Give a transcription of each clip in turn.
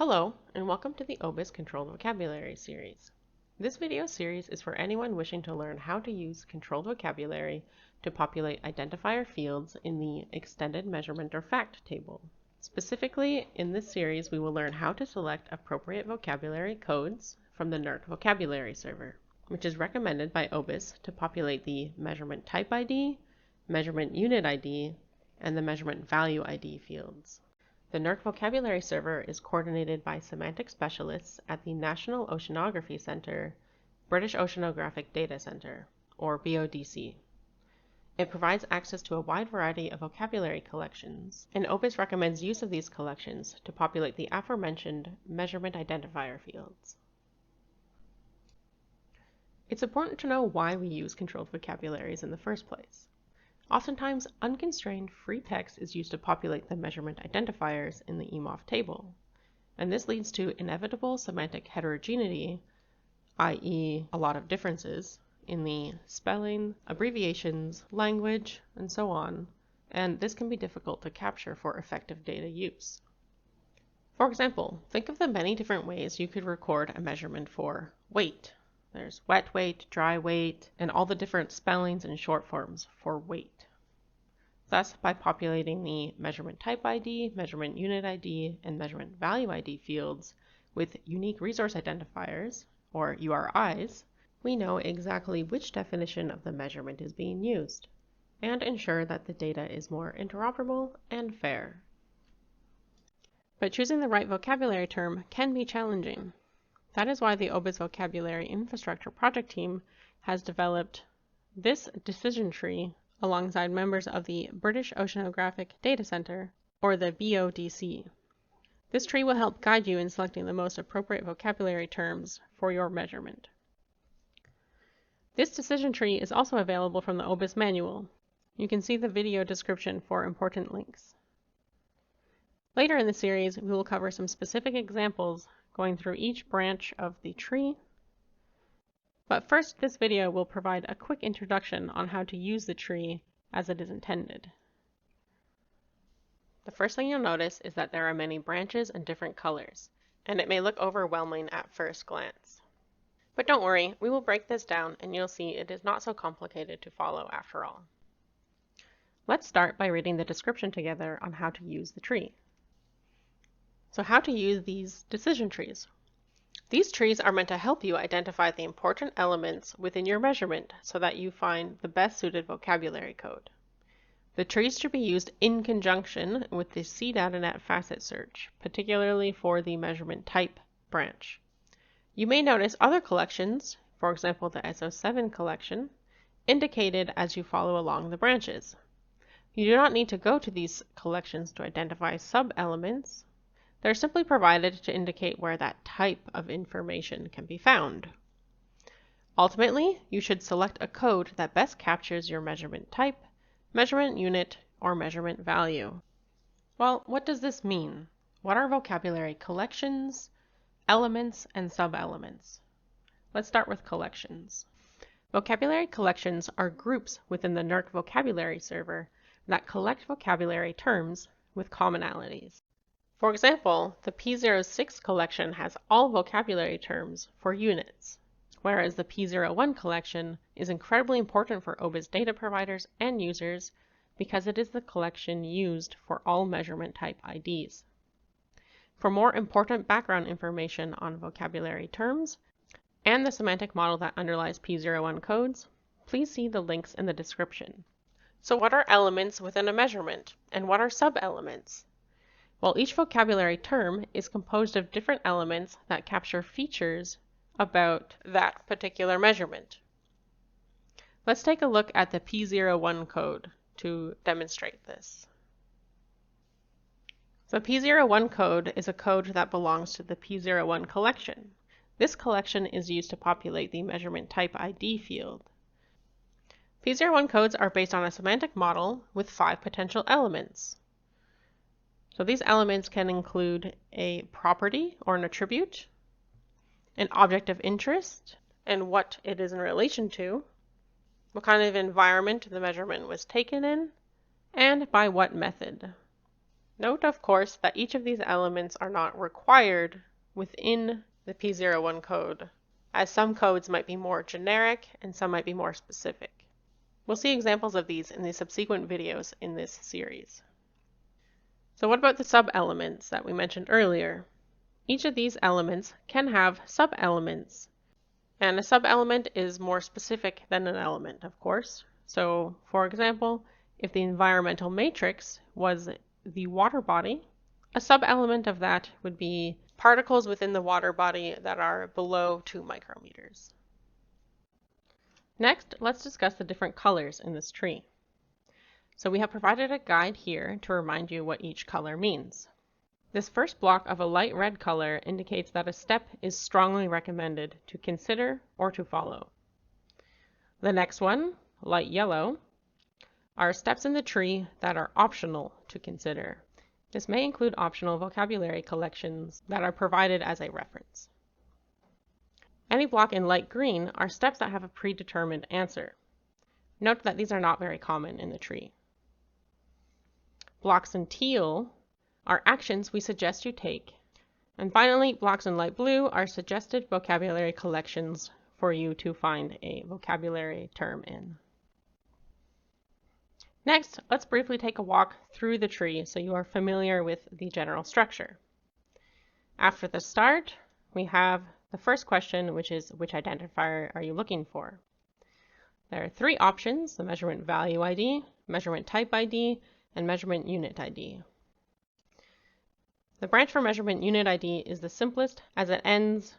Hello, and welcome to the OBIS Controlled Vocabulary series. This video series is for anyone wishing to learn how to use controlled vocabulary to populate identifier fields in the extendedMeasumentOrFact table. Specifically, in this series, we will learn how to select appropriate vocabulary codes from the NERC vocabulary server, which is recommended by OBIS to populate the measurement type ID, measurement unit ID, and the measurement value ID fields. The NERC vocabulary server is coordinated by semantic specialists at the National Oceanography Center, British Oceanographic Data Center, or BODC. It provides access to a wide variety of vocabulary collections, and OBIS recommends use of these collections to populate the aforementioned measurement identifier fields. It's important to know why we use controlled vocabularies in the first place. Oftentimes, unconstrained free text is used to populate the measurement identifiers in the eMoF table, and this leads to inevitable semantic heterogeneity, i.e. a lot of differences, in the spelling, abbreviations, language, and so on, and this can be difficult to capture for effective data use. For example, think of the many different ways you could record a measurement for weight. There's wet weight, dry weight, and all the different spellings and short forms for weight. Thus, by populating the measurement type ID, measurement unit ID, and measurement value ID fields with unique resource identifiers, or URIs, we know exactly which definition of the measurement is being used, and ensure that the data is more interoperable and fair. But choosing the right vocabulary term can be challenging. That is why the OBIS Vocabulary Infrastructure Project team has developed this decision tree alongside members of the British Oceanographic Data Center, or the BODC. This tree will help guide you in selecting the most appropriate vocabulary terms for your measurement. This decision tree is also available from the OBIS manual. You can see the video description for important links. Later in the series, we will cover some specific examples going through each branch of the tree. But first, this video will provide a quick introduction on how to use the tree as it is intended. The first thing you'll notice is that there are many branches and different colors, and it may look overwhelming at first glance. But don't worry, we will break this down and you'll see it is not so complicated to follow after all. Let's start by reading the description together on how to use the tree. So how to use these decision trees. These trees are meant to help you identify the important elements within your measurement so that you find the best suited vocabulary code. The trees should be used in conjunction with the SeaDataNet facet search, particularly for the measurement type branch. You may notice other collections, for example the SO7 collection, indicated as you follow along the branches. You do not need to go to these collections to identify sub-elements. They're simply provided to indicate where that type of information can be found. Ultimately, you should select a code that best captures your measurement type, measurement unit, or measurement value. Well, what does this mean? What are vocabulary collections, elements, and sub-elements? Let's start with collections. Vocabulary collections are groups within the NERC vocabulary server that collect vocabulary terms with commonalities. For example, the P06 collection has all vocabulary terms for units, whereas the P01 collection is incredibly important for OBIS data providers and users because it is the collection used for all measurement type IDs. For more important background information on vocabulary terms and the semantic model that underlies P01 codes, please see the links in the description. So what are elements within a measurement, and what are sub-elements? Well, each vocabulary term is composed of different elements that capture features about that particular measurement. Let's take a look at the P01 code to demonstrate this. The P01 code is a code that belongs to the P01 collection. This collection is used to populate the measurement type ID field. P01 codes are based on a semantic model with 5 potential elements. So these elements can include a property or an attribute, an object of interest, and what it is in relation to, what kind of environment the measurement was taken in, and by what method. Note, of course, that each of these elements are not required within the P01 code, as some codes might be more generic and some might be more specific. We'll see examples of these in the subsequent videos in this series. So what about the sub-elements that we mentioned earlier? Each of these elements can have sub-elements, and a sub-element is more specific than an element, of course. So, for example, if the environmental matrix was the water body, a sub-element of that would be particles within the water body that are below 2 micrometers. Next, let's discuss the different colors in this tree. So we have provided a guide here to remind you what each color means. This first block of a light red color indicates that a step is strongly recommended to consider or to follow. The next one, light yellow, are steps in the tree that are optional to consider. This may include optional vocabulary collections that are provided as a reference. Any block in light green are steps that have a predetermined answer. Note that these are not very common in the tree. Blocks in teal are actions we suggest you take. And finally, blocks in light blue are suggested vocabulary collections for you to find a vocabulary term in. Next, let's briefly take a walk through the tree so you are familiar with the general structure. After the start, we have the first question, which is, which identifier are you looking for? There are 3 options: the measurement value ID, measurement type ID, and measurement unit ID. The branch for measurement unit ID is the simplest, as it ends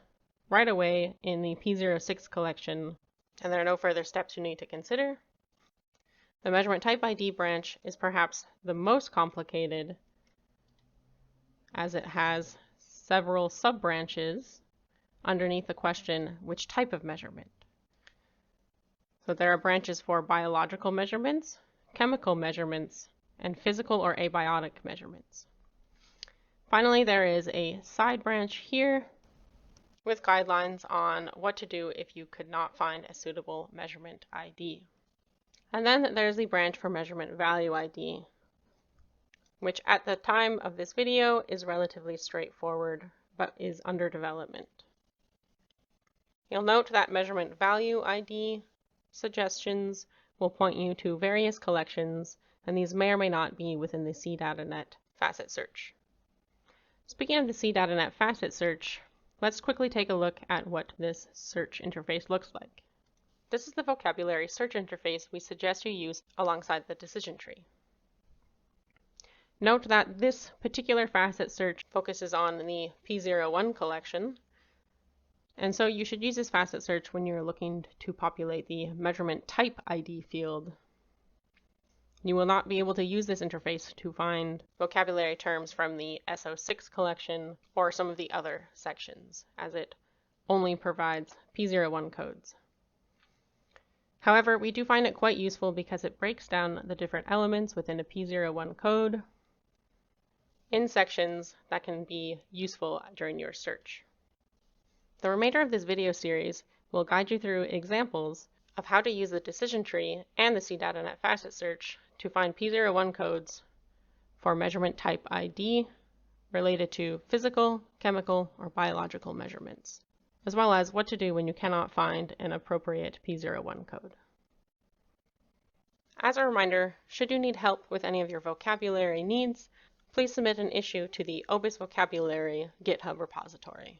right away in the P06 collection, and there are no further steps you need to consider. The measurement type ID branch is perhaps the most complicated, as it has several sub-branches underneath the question, which type of measurement? So there are branches for biological measurements, chemical measurements, and physical or abiotic measurements. Finally, there is a side branch here with guidelines on what to do if you could not find a suitable measurement ID. And then there's the branch for measurement value ID, which at the time of this video is relatively straightforward, but is under development. You'll note that measurement value ID suggestions will point you to various collections, and these may or may not be within the SeaDataNet facet search. Speaking of the SeaDataNet facet search, let's quickly take a look at what this search interface looks like. This is the vocabulary search interface we suggest you use alongside the decision tree. Note that this particular facet search focuses on the P01 collection, and so you should use this facet search when you're looking to populate the measurement type ID field. You will not be able to use this interface to find vocabulary terms from the S06 collection or some of the other sections, as it only provides P01 codes. However, we do find it quite useful because it breaks down the different elements within a P01 code in sections that can be useful during your search. The remainder of this video series will guide you through examples of how to use the decision tree and the SeaDataNet facet search to find P01 codes for measurement type ID related to physical, chemical, or biological measurements, as well as what to do when you cannot find an appropriate P01 code. As a reminder, should you need help with any of your vocabulary needs, please submit an issue to the OBIS vocabulary GitHub repository.